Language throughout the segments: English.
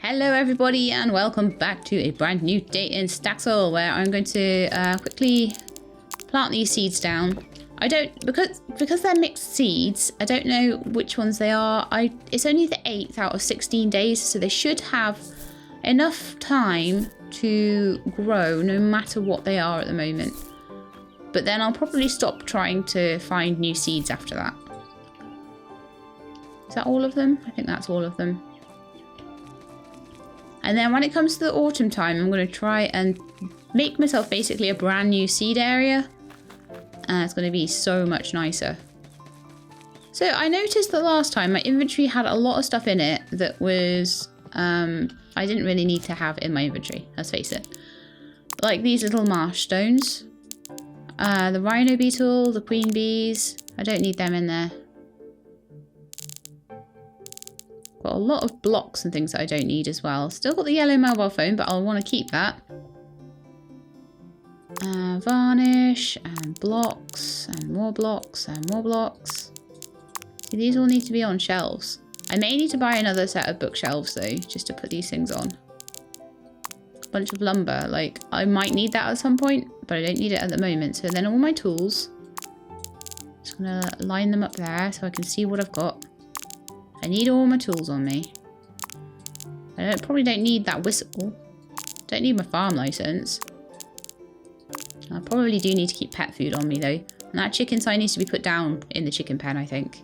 Hello everybody and welcome back to a brand new day in Staxel, where I'm going to quickly plant these seeds down. I don't, because they're mixed seeds, I don't know which ones they are. It's only the 8th out of 16 days, so they should have enough time to grow no matter what they are at the moment. But then I'll probably stop trying to find new seeds after that. Is that all of them? I think that's all of them. And then when it comes to the autumn time, I'm going to try and make myself basically a brand new seed area. And it's going to be so much nicer. So I noticed that last time my inventory had a lot of stuff in it that was, I didn't really need to have in my inventory, let's face it. Like these little marsh stones. The rhino beetle, the queen bees, I don't need them in there. Got a lot of blocks and things that I don't need as well. Still got the yellow mobile phone, but I'll want to keep that. Varnish and blocks and more blocks and more blocks. See, these all need to be on shelves. I may need to buy another set of bookshelves though, just to put these things on. A bunch of lumber, like I might need that at some point, but I don't need it at the moment. So then all my tools, just gonna line them up there so I can see what I've got. I need all my tools on me. I probably don't need that whistle. Don't need my farm license. I probably do need to keep pet food on me though. And that chicken sign needs to be put down in the chicken pen, I think.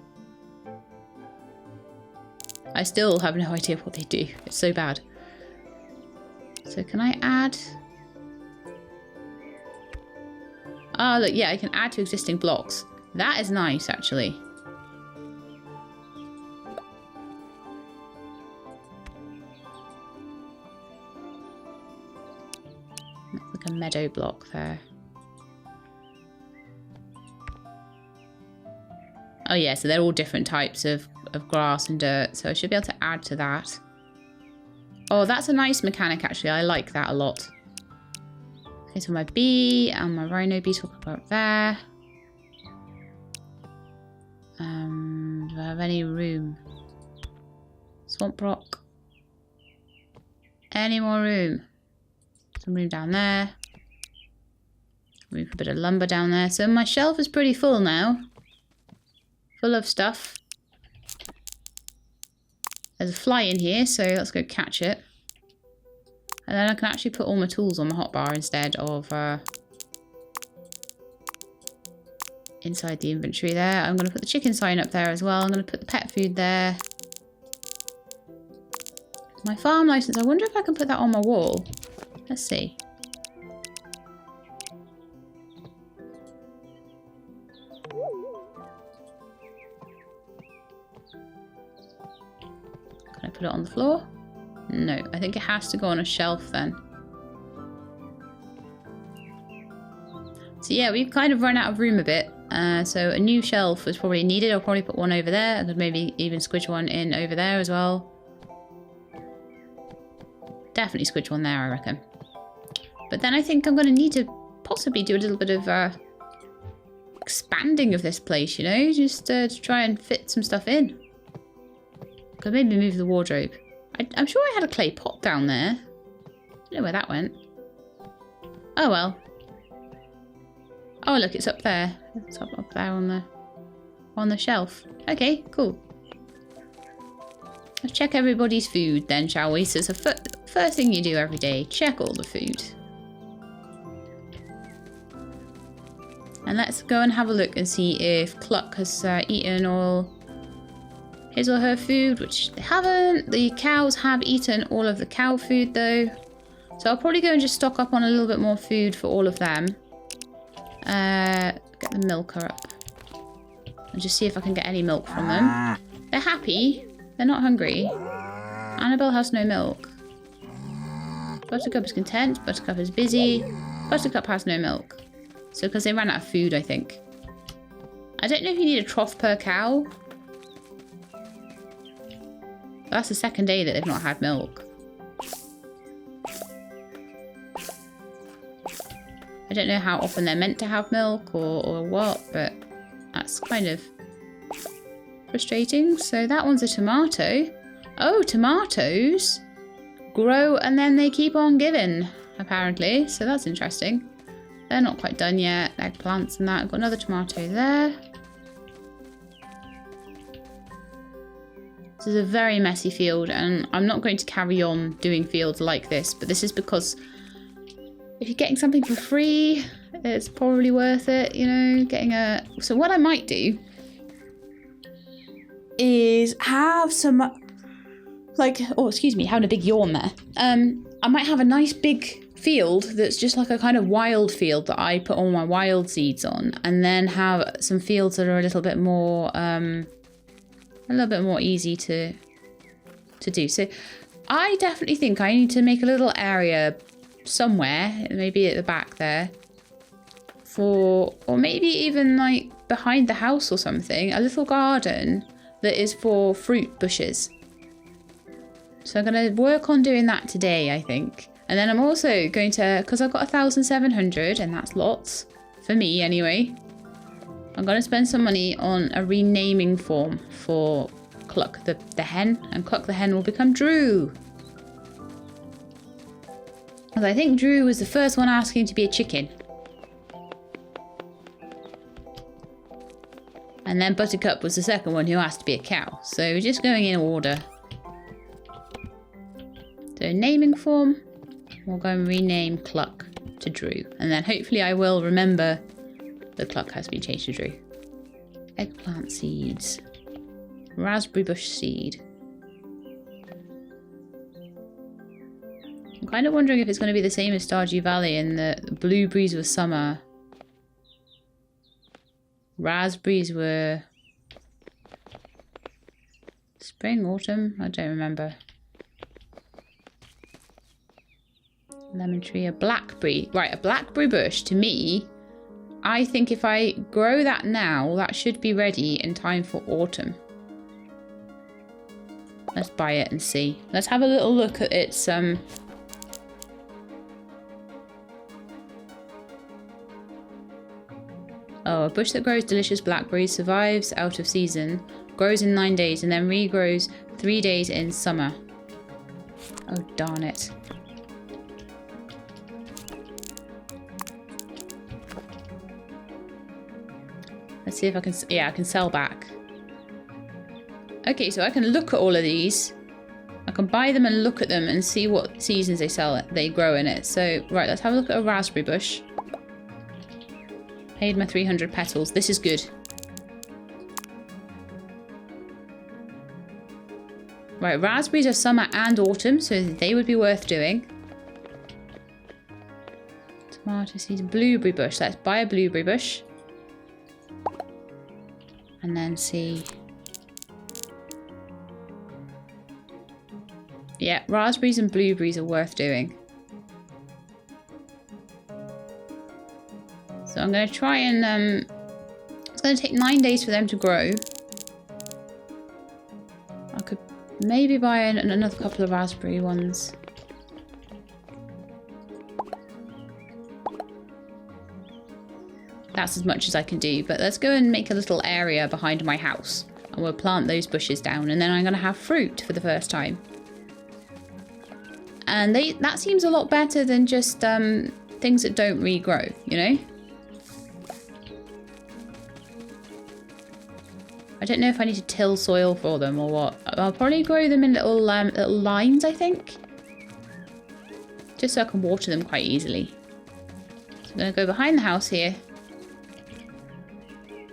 I still have no idea what they do. It's so bad. So can I add? Oh look, yeah, I can add to existing blocks. That is nice actually. A meadow block there. Oh yeah, so they're all different types of grass and dirt, so I should be able to add to that. Oh, that's a nice mechanic actually. I like that a lot. Okay, so my bee and my rhino beetle can go up there. Do I have any room? Swamp rock. Any more room? Some room down there. Move a bit of lumber down there. So my shelf is pretty full now. Full of stuff. There's a fly in here, so let's go catch it. And then I can actually put all my tools on my hotbar instead of inside the inventory there. I'm going to put the chicken sign up there as well. I'm going to put the pet food there. My farm license, I wonder if I can put that on my wall. Let's see. Can I put it on the floor? No, I think it has to go on a shelf then. So yeah, we've kind of run out of room a bit. So a new shelf was probably needed. I'll probably put one over there. I could maybe even squidge one in over there as well. Definitely squidge one there, I reckon. But then I think I'm going to need to possibly do a little bit of expanding of this place, you know, just to try and fit some stuff in. Could maybe move the wardrobe. I'm sure I had a clay pot down there. I don't know where that went. Oh well. Oh look, it's up there. It's up there on the shelf. Okay, cool. Let's check everybody's food then, shall we? So it's the first thing you do every day. Check all the food. And let's go and have a look and see if Cluck has eaten all his or her food, which they haven't. The cows have eaten all of the cow food though. So I'll probably go and just stock up on a little bit more food for all of them. Get the milker up. And just see if I can get any milk from them. They're happy. They're not hungry. Annabelle has no milk. Buttercup is content. Buttercup is busy. Buttercup has no milk. So because they ran out of food, I think. I don't know if you need a trough per cow. That's the second day that they've not had milk. I don't know how often they're meant to have milk or what, but that's kind of frustrating. So that one's a tomato. Oh, tomatoes. grow and then they keep on giving, apparently. So that's interesting. They're not quite done yet. Eggplants and that. I've got another tomato there. This is a very messy field, and I'm not going to carry on doing fields like this, but this is because if you're getting something for free, it's probably worth it, you know, getting a... So what I might do is have some, like, oh, excuse me, having a big yawn there. I might have a nice big field that's just like a kind of wild field that I put all my wild seeds on, and then have some fields that are a little bit more easy to do. So I definitely think I need to make a little area somewhere, maybe at the back there, for, or maybe even like behind the house or something, a little garden that is for fruit bushes. So I'm going to work on doing that today, I think. And then I'm also going to, because I've got 1,700, and that's lots, for me anyway, I'm going to spend some money on a renaming form for Cluck the hen, and Cluck the hen will become Drew. Because I think Drew was the first one asking to be a chicken. And then Buttercup was the second one who asked to be a cow. So we're just going in order. So naming form, we'll go and rename Cluck to Drew. And then hopefully I will remember that Cluck has been changed to Drew. Eggplant seeds. Raspberry bush seed. I'm kind of wondering if it's going to be the same as Stardew Valley and the blueberries were summer. Raspberries were spring, autumn? I don't remember. Lemon tree, a blackberry. Right, a blackberry bush, to me, I think if I grow that now, that should be ready in time for autumn. Let's buy it and see. Let's have a little look at its Oh, a bush that grows delicious blackberries, survives out of season, grows in 9 days, and then regrows 3 days in summer. Oh, darn it. Let's see if I can... Yeah, I can sell back. Okay, so I can look at all of these. I can buy them and look at them and see what seasons they grow in it. So, right, let's have a look at a raspberry bush. Paid my 300 petals. This is good. Right, raspberries are summer and autumn, so they would be worth doing. Tomato seeds, blueberry bush. Let's buy a blueberry bush. And then see. Yeah, raspberries and blueberries are worth doing. So I'm going to try and, it's going to take 9 days for them to grow. I could maybe buy another couple of raspberry ones. That's as much as I can do, but let's go and make a little area behind my house. And we'll plant those bushes down, and then I'm going to have fruit for the first time. And that seems a lot better than just things that don't regrow, you know? I don't know if I need to till soil for them or what. I'll probably grow them in little lines, I think. Just so I can water them quite easily. So I'm going to go behind the house here.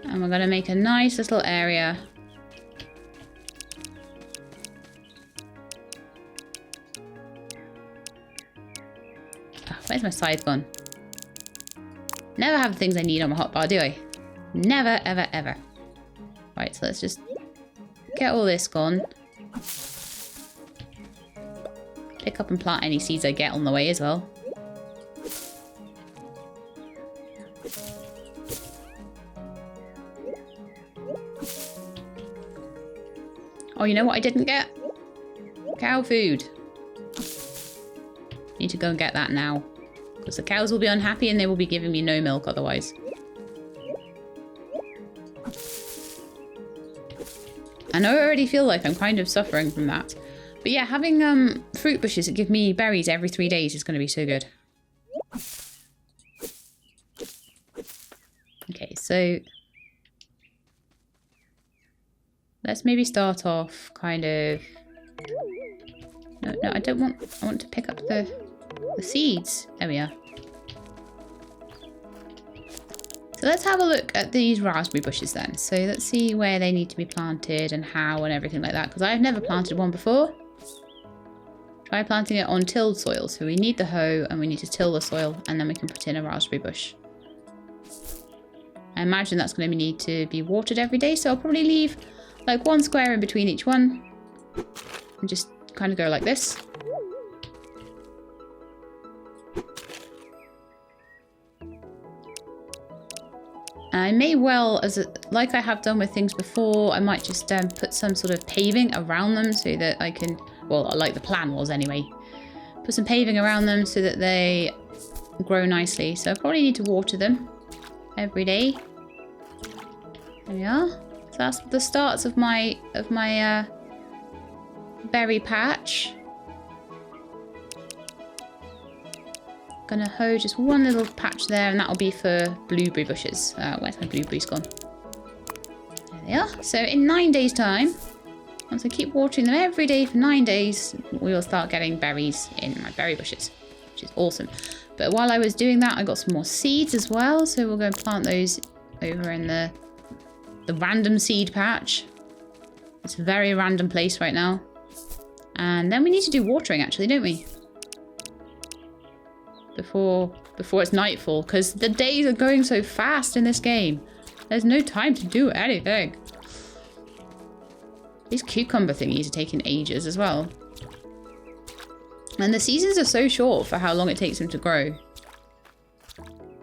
And we're going to make a nice little area. Oh, where's my scythe gone? Never have the things I need on my hotbar, do I? Never, ever, ever. Right, so let's just get all this gone. Pick up and plant any seeds I get on the way as well. Oh, you know what I didn't get? Cow food. Need to go and get that now. Because the cows will be unhappy and they will be giving me no milk otherwise. And I already feel like I'm kind of suffering from that. But yeah, having fruit bushes that give me berries every 3 days is going to be so good. Okay, so let's maybe start off kind of... No, I don't want... I want to pick up the seeds. There we are. So let's have a look at these raspberry bushes then. So let's see where they need to be planted and how and everything like that. Because I've never planted one before. Try planting it on tilled soil. So we need the hoe and we need to till the soil and then we can put in a raspberry bush. I imagine that's going to need to be watered every day. So I'll probably leave like 1 square in between each one. And just kind of go like this. I may well, like I have done with things before, I might just put some sort of paving around them so that I can, well, like the plan was anyway, put some paving around them so that they grow nicely. So I probably need to water them every day. There we are. So that's the starts of my berry patch. Gonna hoe just 1 little patch there, and that'll be for blueberry bushes. Where's my blueberries gone? There they are. So in 9 days' time, once I keep watering them every day for 9 days, we will start getting berries in my berry bushes, which is awesome. But while I was doing that, I got some more seeds as well. So we'll go and plant those over in the random seed patch. It's a very random place right now. And then we need to do watering actually, don't we? Before it's nightfall, because the days are going so fast in this game. There's no time to do anything. These cucumber thingies are taking ages as well. And the seasons are so short for how long it takes them to grow.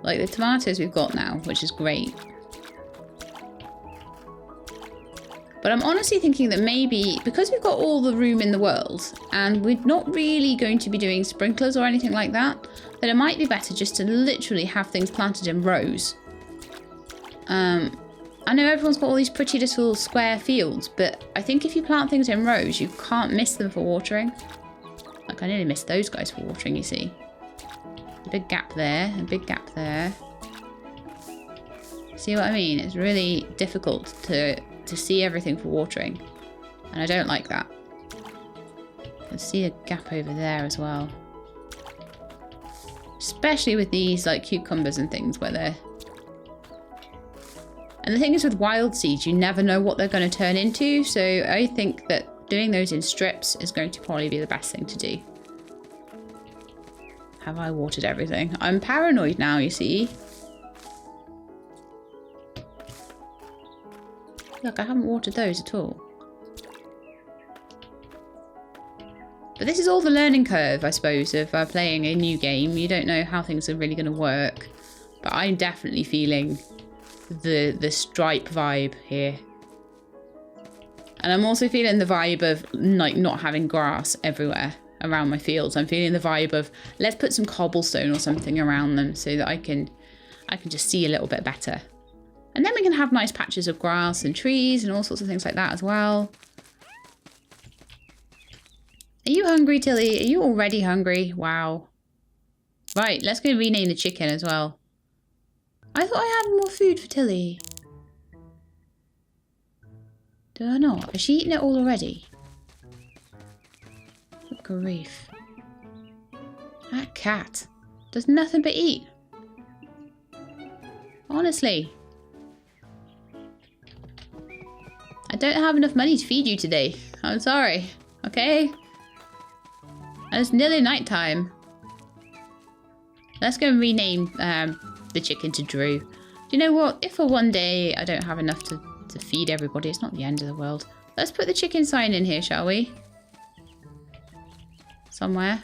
Like the tomatoes we've got now, which is great. But I'm honestly thinking that maybe, because we've got all the room in the world, and we're not really going to be doing sprinklers or anything like that, that it might be better just to literally have things planted in rows. I know everyone's got all these pretty little square fields, but I think if you plant things in rows, you can't miss them for watering. Like, I nearly missed those guys for watering, you see. A big gap there, a big gap there. See what I mean? It's really difficult to see everything for watering, and I don't like that. I can see a gap over there as well, especially with these like cucumbers and things where they're... And the thing is with wild seeds, you never know what they're going to turn into, so I think that doing those in strips is going to probably be the best thing to do. Have I watered everything? I'm paranoid now, you see. Look, I haven't watered those at all. But this is all the learning curve, I suppose, of playing a new game. You don't know how things are really going to work. But I'm definitely feeling the stripe vibe here. And I'm also feeling the vibe of like not having grass everywhere around my fields. I'm feeling the vibe of let's put some cobblestone or something around them so that I can just see a little bit better. And then we can have nice patches of grass and trees and all sorts of things like that as well. Are you hungry, Tilly? Are you already hungry? Wow. Right, let's go rename the chicken as well. I thought I had more food for Tilly. Do I not? Has she eaten it all already? Good grief. That cat does nothing but eat. Honestly. I don't have enough money to feed you today. I'm sorry. Okay? And it's nearly night time. Let's go and rename the chicken to Drew. Do you know what? If for one day I don't have enough to feed everybody, it's not the end of the world. Let's put the chicken sign in here, shall we? Somewhere.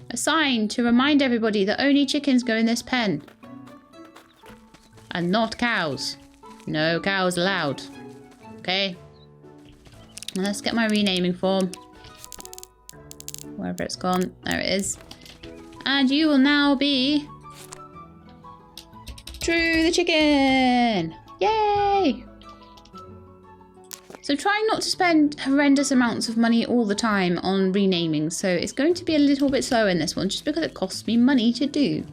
A sign to remind everybody that only chickens go in this pen. And not cows. No cows allowed. Okay. Now let's get my renaming form. Wherever it's gone. There it is. And you will now be Drew the chicken. Yay! So trying not to spend horrendous amounts of money all the time on renaming. So it's going to be a little bit slow in this one just because it costs me money to do.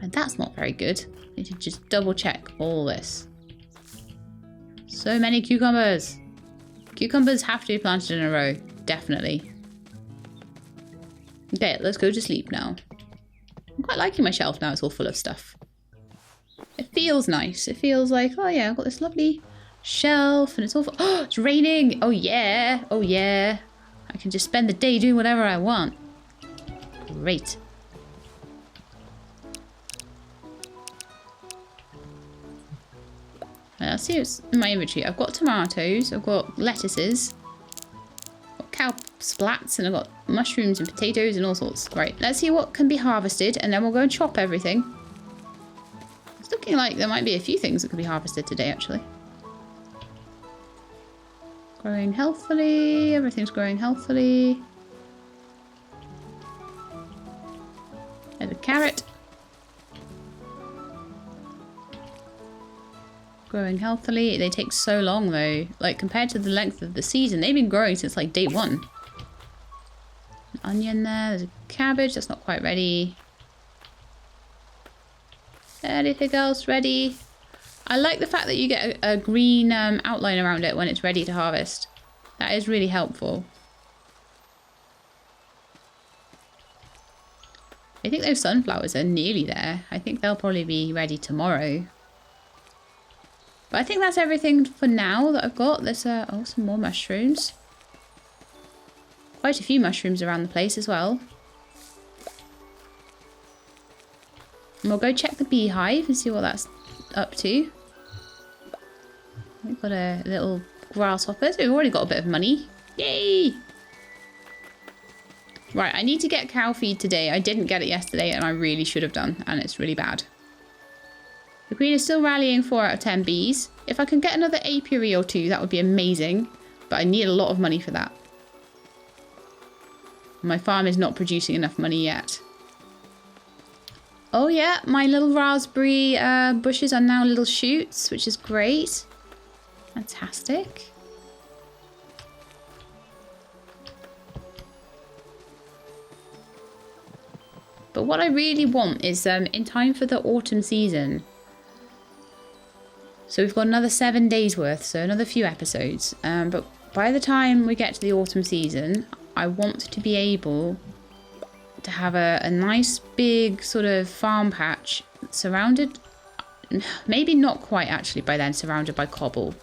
And that's not very good. I need to just double check all this. So many cucumbers. Cucumbers have to be planted in a row. Definitely. Okay, let's go to sleep now. I'm quite liking my shelf now. It's all full of stuff. It feels nice. It feels like, oh yeah, I've got this lovely shelf and it's all full. Oh, it's raining. Oh yeah. Oh yeah. I can just spend the day doing whatever I want. Great. Let's see what's in my inventory. I've got tomatoes, I've got lettuces, I've got cow splats, and I've got mushrooms and potatoes and all sorts. Right, let's see what can be harvested, and then we'll go and chop everything. It's looking like there might be a few things that could be harvested today, actually. Growing healthily, everything's growing healthily. There's a carrot. Growing healthily. They take so long though. Like compared to the length of the season, they've been growing since like day 1. An onion there. There's a cabbage that's not quite ready. Anything else ready? I like the fact that you get a green outline around it when it's ready to harvest. That is really helpful. I think those sunflowers are nearly there. I think they'll probably be ready tomorrow. But I think that's everything for now that I've got. There's oh, some more mushrooms. Quite a few mushrooms around the place as well. And we'll go check the beehive and see what that's up to. We've got a little grasshopper, so we've already got a bit of money. Yay! Right, I need to get cow feed today. I didn't get it yesterday and I really should have done, and it's really bad. The queen is still rallying 4 out of 10 bees. If I can get another apiary or 2, that would be amazing. But I need a lot of money for that. My farm is not producing enough money yet. Oh yeah, my little raspberry bushes are now little shoots, which is great. Fantastic. But what I really want is in time for the autumn season. So we've got another 7 days worth, so another few episodes. But by the time we get to the autumn season, I want to be able to have a nice big sort of farm patch surrounded, maybe not quite actually by then surrounded by cobble.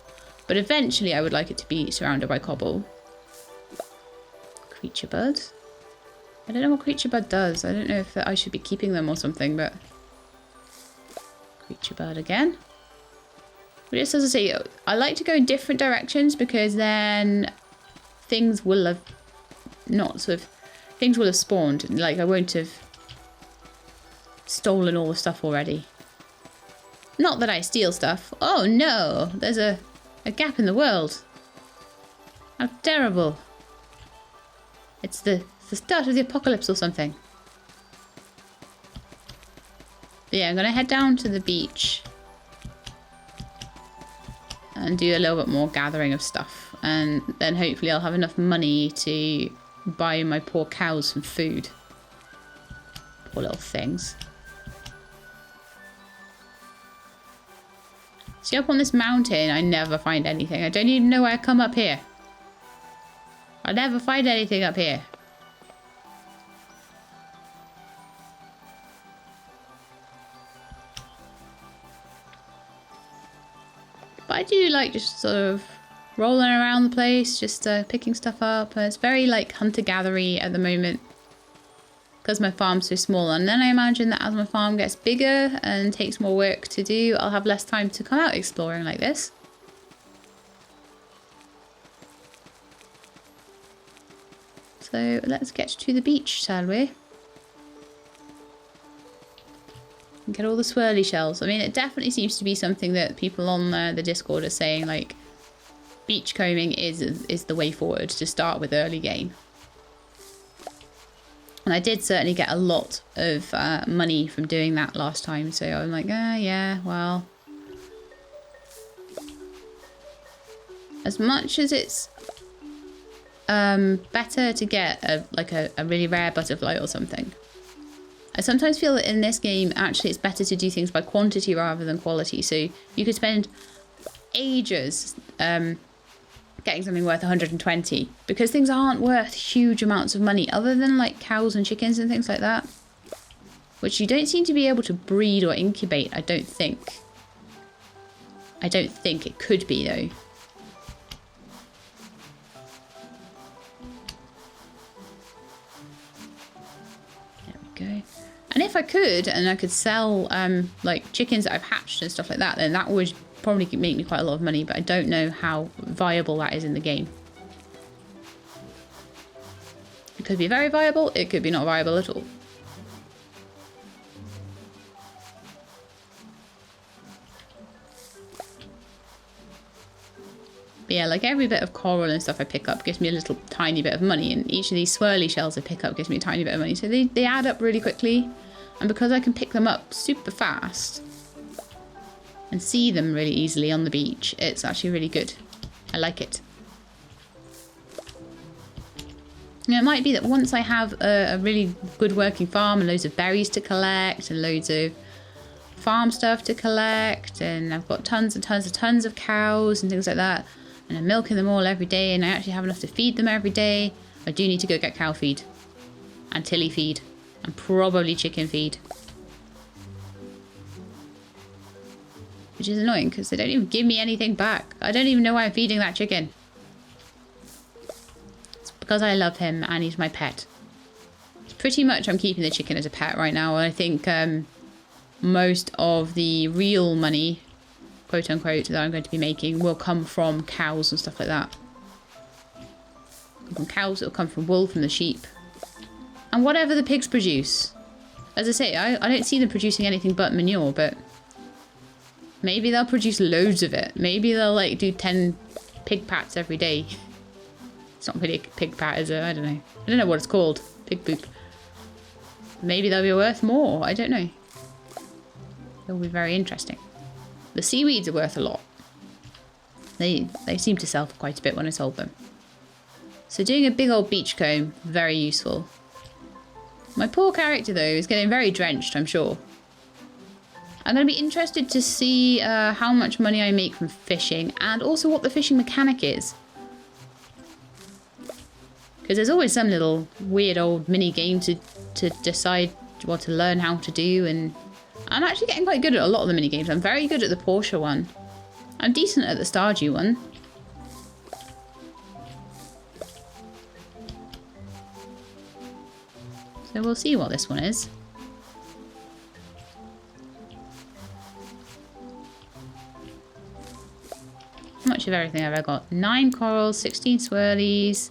But eventually I would like it to be surrounded by cobble. Creature bud. I don't know what creature bud does. I don't know if I should be keeping them or something, but... Creature bud again. But just as I say, I like to go in different directions because then things will have things will have spawned. Like I won't have stolen all the stuff already. Not that I steal stuff. Oh no, there's a gap in the world. How terrible. It's the start of the apocalypse or something. But yeah, I'm going to head down to the beach. And do a little bit more gathering of stuff. And then hopefully I'll have enough money to buy my poor cows some food. Poor little things. See, up on this mountain, I never find anything. I don't even know where I come up here. I never find anything up here. But I do like just sort of rolling around the place, just picking stuff up. It's very like hunter-gathery at the moment because my farm's so small. And then I imagine that as my farm gets bigger and takes more work to do, I'll have less time to come out exploring like this. So let's get to the beach, shall we? And get all the swirly shells. I mean, it definitely seems to be something that people on the Discord are saying, like, beachcombing is the way forward to start with early game. And I did certainly get a lot of money from doing that last time, so I'm like, yeah, well. As much as it's better to get a really rare butterfly or something, I sometimes feel that in this game, actually, it's better to do things by quantity rather than quality. So you could spend ages getting something worth 120 because things aren't worth huge amounts of money other than like cows and chickens and things like that, which you don't seem to be able to breed or incubate, I don't think. I don't think it could be though. Go. And if I could, and I could sell like chickens that I've hatched and stuff like that, then that would probably make me quite a lot of money, but I don't know how viable that is in the game. It could be very viable, it could be not viable at all. But yeah, like every bit of coral and stuff I pick up gives me a little tiny bit of money, and each of these swirly shells I pick up gives me a tiny bit of money. So they add up really quickly, and because I can pick them up super fast and see them really easily on the beach, it's actually really good. I like it. You know, it might be that once I have a really good working farm and loads of berries to collect and loads of farm stuff to collect, and I've got tons and tons of cows and things like that, and I'm milking them all every day, and I actually have enough to feed them every day, I do need to go get cow feed and tilly feed and probably chicken feed. Which is annoying because they don't even give me anything back. I don't even know why I'm feeding that chicken. It's because I love him and he's my pet. It's pretty much I'm keeping the chicken as a pet right now. I think most of the real money, quote unquote, that I'm going to be making will come from cows and stuff like that. From cows, it'll come from wool from the sheep. And whatever the pigs produce. As I say, I don't see them producing anything but manure, but maybe they'll produce loads of it. Maybe they'll like do 10 pig pats every day. It's not really a pig pat, is it? I don't know. I don't know what it's called. Pig poop. Maybe they'll be worth more. I don't know. It'll be very interesting. The seaweeds are worth a lot. They seem to sell for quite a bit when I sold them. So doing a big old beach comb, very useful. My poor character though is getting very drenched, I'm sure. I'm going to be interested to see how much money I make from fishing and also what the fishing mechanic is. Because there's always some little weird old mini game to decide what to learn how to do, and I'm actually getting quite good at a lot of the mini games. I'm very good at the Porsche one. I'm decent at the Stardew one. So we'll see what this one is. How much of everything have I got? 9 corals, 16 swirlies,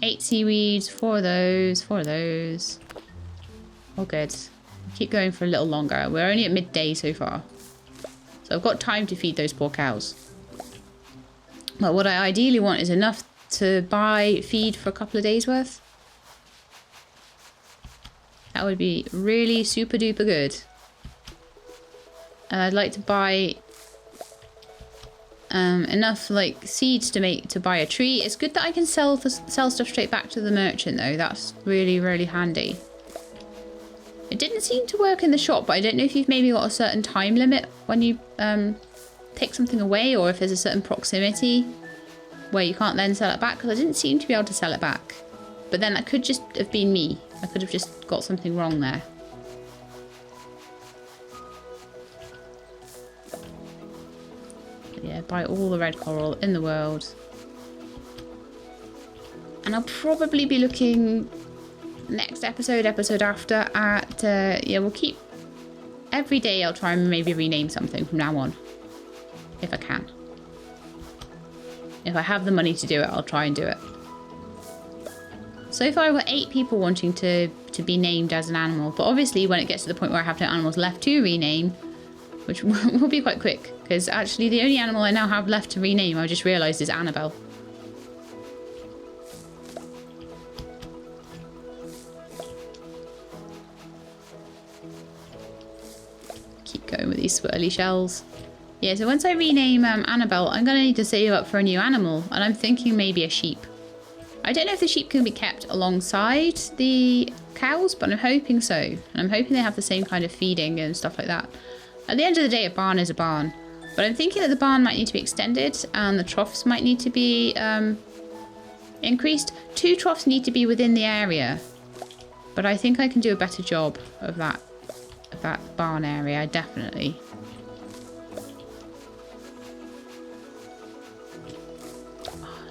8 seaweeds, 4 of those, 4 of those. All good. Keep going for a little longer. We're only at midday so far. So I've got time to feed those poor cows. But what I ideally want is enough to buy feed for a couple of days worth. That would be really super duper good. And I'd like to buy enough like seeds to buy a tree. It's good that I can sell stuff straight back to the merchant though. That's really, really handy. It didn't seem to work in the shop, but I don't know if you've maybe got a certain time limit when you take something away, or if there's a certain proximity where you can't then sell it back, because I didn't seem to be able to sell it back. But then that could just have been me. I could have just got something wrong there. But yeah, buy all the red coral in the world. And I'll probably be looking next episode after at, yeah, we'll keep, every day I'll try and maybe rename something from now on. If I can. If I have the money to do it, I'll try and do it. So far I've got 8 people wanting to be named as an animal, but obviously when it gets to the point where I have no animals left to rename, which will be quite quick, because actually the only animal I now have left to rename, I just realised, is Annabelle. Keep going with these swirly shells. Yeah, so once I rename Annabelle, I'm going to need to save up for a new animal. And I'm thinking maybe a sheep. I don't know if the sheep can be kept alongside the cows, but I'm hoping so. And I'm hoping they have the same kind of feeding and stuff like that. At the end of the day, a barn is a barn. But I'm thinking that the barn might need to be extended and the troughs might need to be increased. 2 troughs need to be within the area. But I think I can do a better job of that barn area, definitely.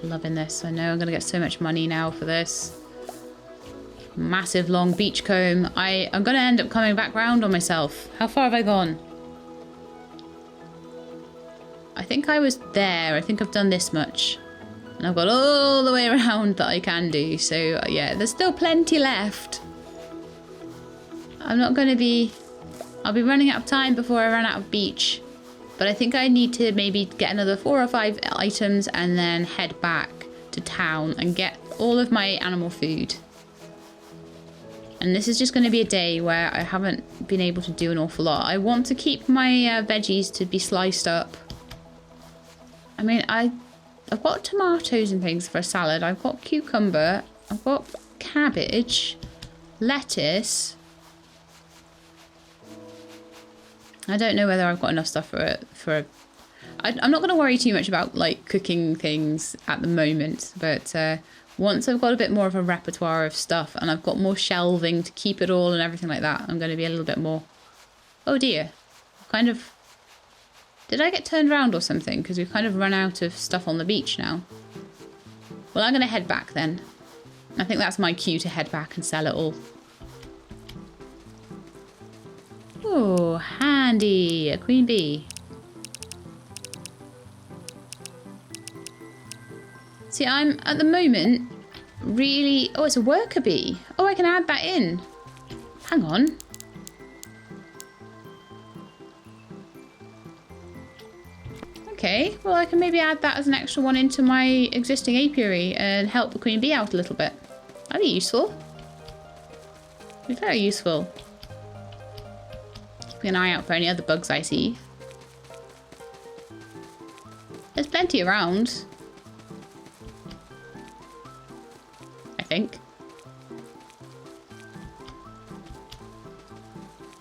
Loving this. I know I'm going to get so much money now for this. Massive long beachcomb. I'm going to end up coming back round on myself. How far have I gone? I think I was there. I think I've done this much. And I've got all the way around that I can do. So yeah, there's still plenty left. I'm not going to be... I'll be running out of time before I run out of beach. But I think I need to maybe get another 4 or 5 items and then head back to town and get all of my animal food. And this is just going to be a day where I haven't been able to do an awful lot. I want to keep my veggies to be sliced up. I mean, I've got tomatoes and things for a salad. I've got cucumber. I've got cabbage, lettuce. I don't know whether I've got enough stuff I'm not going to worry too much about like cooking things at the moment, but once I've got a bit more of a repertoire of stuff and I've got more shelving to keep it all and everything like that, I'm going to be a little bit more... Oh dear. Kind of... Did I get turned around or something? Because we've kind of run out of stuff on the beach now. Well, I'm going to head back then. I think that's my cue to head back and sell it all. Oh, handy. A queen bee. See, I'm, at the moment, really... Oh, it's a worker bee. Oh, I can add that in. Hang on. Okay, well, I can maybe add that as an extra one into my existing apiary and help the queen bee out a little bit. That'd be useful. Be very useful. Keep an eye out for any other bugs I see. There's plenty around. I think.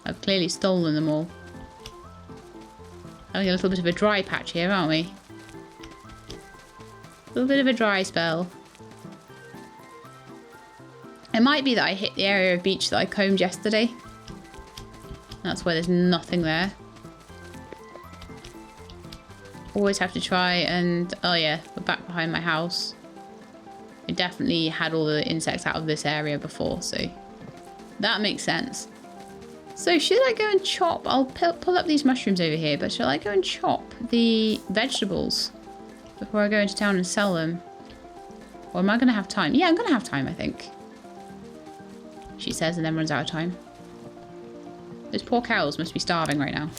I've clearly stolen them all. Having a little bit of a dry patch here, aren't we? A little bit of a dry spell. It might be that I hit the area of beach that I combed yesterday. That's why there's nothing there. Always have to try and... Oh yeah, we're back behind my house. I definitely had all the insects out of this area before, so that makes sense. So should I go and chop? I'll pull up these mushrooms over here, but shall I go and chop the vegetables before I go into town and sell them? Or am I going to have time? Yeah, I'm going to have time, I think. She says and then runs out of time. Those poor cows must be starving right now.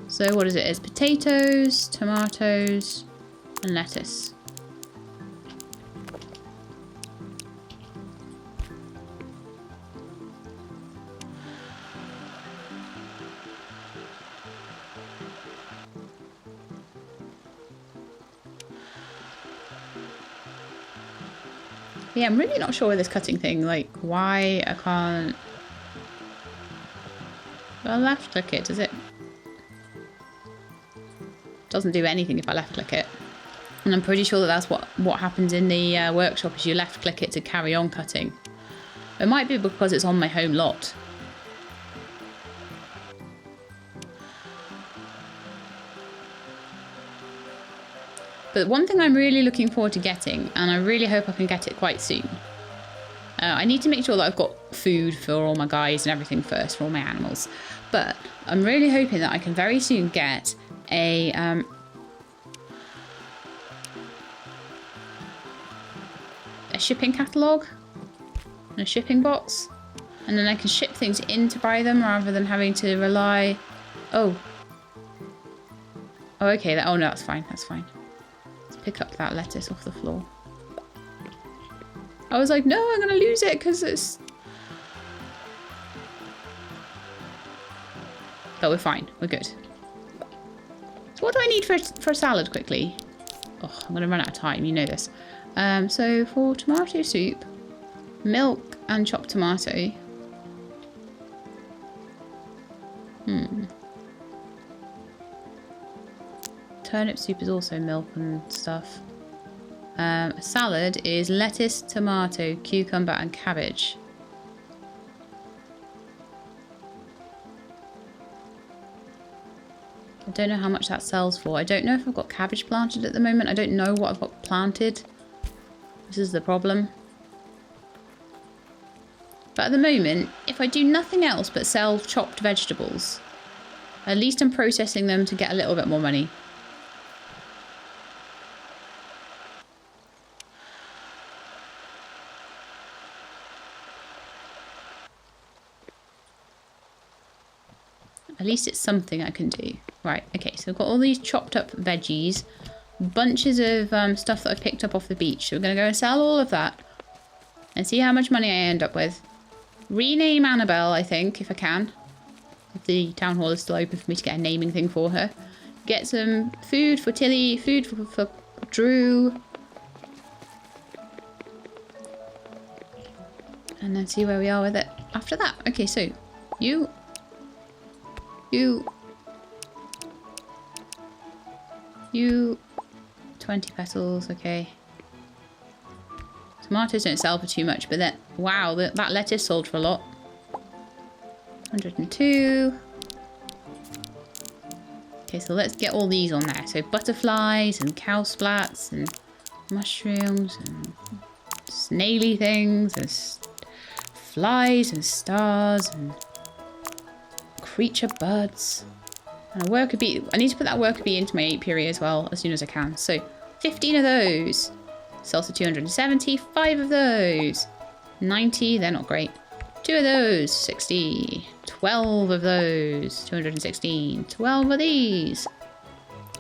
So what is it? It's potatoes, tomatoes, and lettuce. Yeah, I'm really not sure with this cutting thing, like why I can't... Well, left click it, does it? Doesn't do anything if I left click it. And I'm pretty sure that that's what happens in the workshop, is you left click it to carry on cutting. It might be because it's on my home lot. But one thing I'm really looking forward to getting, and I really hope I can get it quite soon. I need to make sure that I've got food for all my guys and everything first, for all my animals. But I'm really hoping that I can very soon get a shipping catalogue and a shipping box. And then I can ship things in to buy them rather than having to rely... Oh, okay. Oh, no, that's fine. That's fine. Pick up that lettuce off the floor. I was like, no, I'm going to lose it because it's... But we're fine. We're good. What do I need for a salad quickly? Oh, I'm going to run out of time. You know this. So for tomato soup, milk and chopped tomato. Turnip soup is also milk and stuff. A salad is lettuce, tomato, cucumber and cabbage. I don't know how much that sells for. I don't know if I've got cabbage planted at the moment. I don't know what I've got planted. This is the problem. But at the moment, if I do nothing else but sell chopped vegetables, at least I'm processing them to get a little bit more money. At least it's something I can do. Right, okay, so I've got all these chopped up veggies, bunches of stuff that I picked up off the beach. So we're going to go and sell all of that and see how much money I end up with. Rename Annabelle, I think, if I can. If the town hall is still open for me to get a naming thing for her. Get some food for Tilly, food for Drew. And then see where we are with it after that. Okay, so you 20 petals, okay. Tomatoes don't sell for too much, but then, wow, that lettuce sold for a lot. 102. Okay, so let's get all these on there. So butterflies and cow splats and mushrooms and snaily things and flies and stars and creature buds. And a worker bee. I need to put that worker bee into my apiary as well as soon as I can. So 15 of those. Sells for 270. 5 of those. 90. They're not great. 2 of those. 60. 12 of those. 216. 12 of these.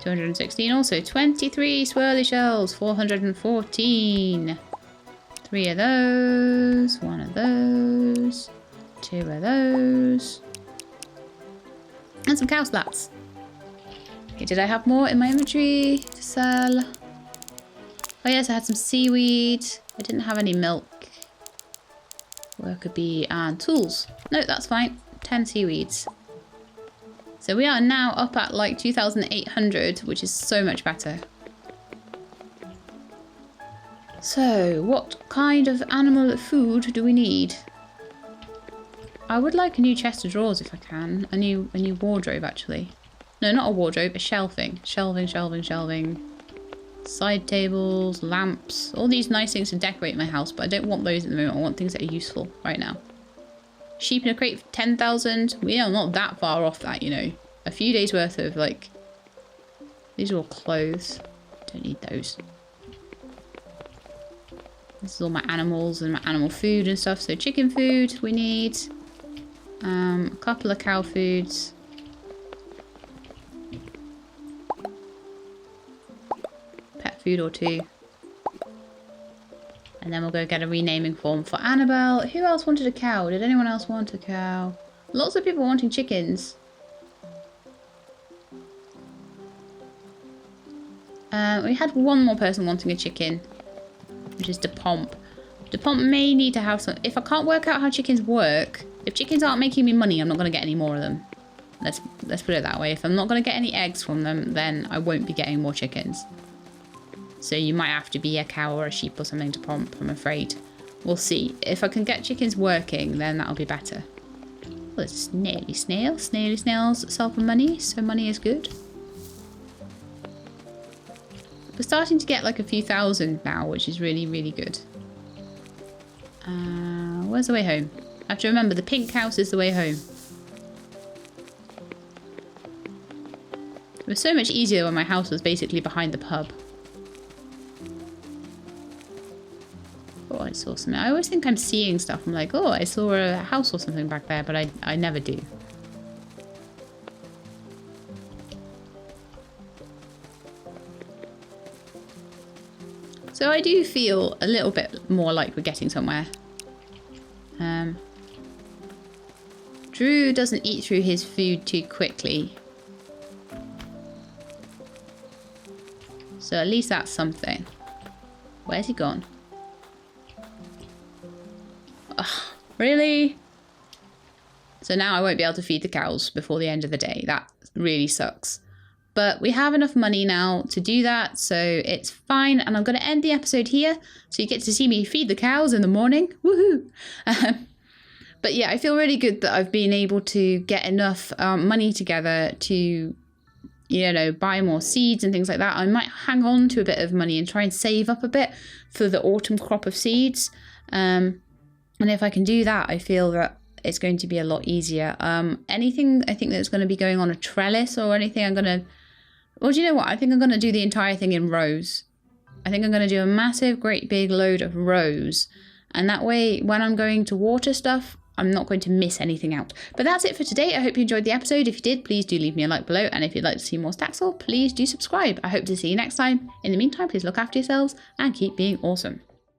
216 also. 23 swirly shells. 414. 3 of those. 1 of those. 2 of those. And some cow splats. Okay, did I have more in my inventory to sell? Oh yes, I had some seaweed. I didn't have any milk. Worker bee and tools. No, that's fine. 10 seaweeds. So we are now up at like 2,800, which is so much better. So, what kind of animal food do we need? I would like a new chest of drawers if I can. A new wardrobe, actually. No, not a wardrobe, a shelving. Shelving. Side tables, lamps. All these nice things to decorate my house, but I don't want those at the moment. I want things that are useful right now. Sheep in a crate for 10,000. We are not that far off that, you know. A few days worth of, like... These are all clothes. Don't need those. This is all my animals and my animal food and stuff. So chicken food we need. A couple of cow foods. Pet food or 2. And then we'll go get a renaming form for Annabelle. Who else wanted a cow? Did anyone else want a cow? Lots of people wanting chickens. We had one more person wanting a chicken, which is DePomp. DePomp may need to have some... If I can't work out how chickens work... If chickens aren't making me money, I'm not going to get any more of them. Let's put it that way. If I'm not going to get any eggs from them, then I won't be getting more chickens. So you might have to be a cow or a sheep or something to pomp, I'm afraid. We'll see. If I can get chickens working, then that'll be better. Oh, there's a snaily snail. Snaily snails sell for money, so money is good. We're starting to get like a few thousand now, which is really, really good. Where's the way home? I have to remember, the pink house is the way home. It was so much easier when my house was basically behind the pub. Oh, I saw something. I always think I'm seeing stuff. I'm like, oh, I saw a house or something back there, but I never do. So I do feel a little bit more like we're getting somewhere. Drew doesn't eat through his food too quickly. So at least that's something. Where's he gone? Ugh, really? So now I won't be able to feed the cows before the end of the day. That really sucks. But we have enough money now to do that, so it's fine. And I'm going to end the episode here, so you get to see me feed the cows in the morning. Woohoo! But yeah, I feel really good that I've been able to get enough money together to, you know, buy more seeds and things like that. I might hang on to a bit of money and try and save up a bit for the autumn crop of seeds. And if I can do that, I feel that it's going to be a lot easier. Anything I think that's going to be going on a trellis or anything, I'm going to... Well, do you know what? I think I'm going to do the entire thing in rows. I think I'm going to do a massive, great big load of rows. And that way, when I'm going to water stuff, I'm not going to miss anything out. But that's it for today. I hope you enjoyed the episode. If you did, please do leave me a like below. And if you'd like to see more Staxel, please do subscribe. I hope to see you next time. In the meantime, please look after yourselves and keep being awesome.